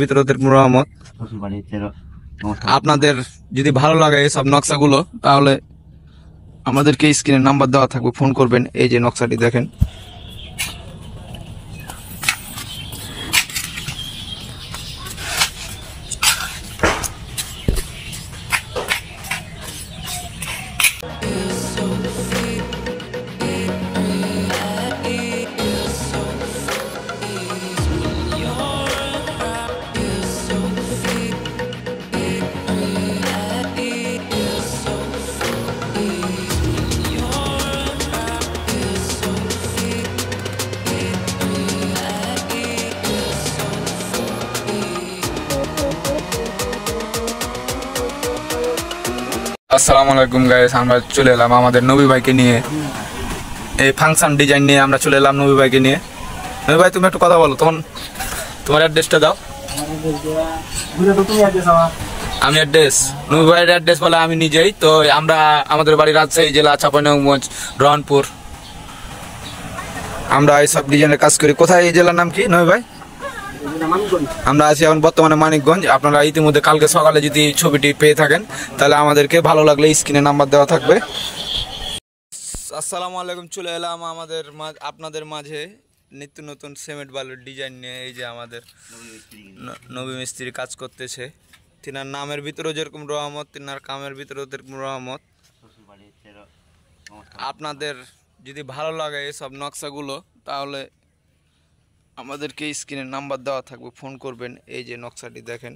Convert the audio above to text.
ভিতরে রহমত। আপনাদের যদি ভালো লাগে এসব নকশাগুলো তাহলে আমাদেরকে স্ক্রিনে নাম্বার দেওয়া থাকবে, ফোন করবেন। এই যে নকশাটি দেখেন। আসসালামু আলাইকুম গাইস, আমরা চলে এলাম আমাদের নবী ভাইকে নিয়ে। এই ফাংশন ডিজাইন নিয়ে আমরা চলে এলাম নবী ভাইকে নিয়ে। নবী ভাই, তুমি একটু কথা বলো, তোমার অ্যাড্রেসটা দাও। আমি অ্যাড্রেস, নবী ভাইয়ের অ্যাড্রেস বলে আমি নিজেই তো। আমরা আমাদের বাড়ি রাজশাহী জেলা চাঁপাইনবাবগঞ্জ রহনপুর। আমরা এইসব ডিজাইনের কাজ করি। কোথায় এই জেলার নাম কি নবী ভাই? আমরা আছি এখন বর্তমানে মানিকগঞ্জ। আপনারা ইতিমধ্যে কালকে সকালে যদি ছবিটি পেয়ে থাকেন তাহলে আমাদেরকে ভালো লাগলে স্ক্রিনে নাম্বার দেওয়া থাকবে। আসসালামু আলাইকুম, চলে এলাম আপনাদের মাঝে নিত্য নতুন সিমেন্ট বালুর ডিজাইন নিয়ে। এই যে আমাদের নবী মিস্ত্রি কাজ করতেছে। তিনার নামের ভিতরেও যেরকম রহমত, তিনার কামের ভিতরেও যেরকম রহমত। আপনাদের যদি ভালো লাগে এসব নকশাগুলো তাহলে আমাদেরকে স্ক্রিনে নাম্বার দেওয়া থাকবে, ফোন করবেন। এই যে নকশাটি দেখেন।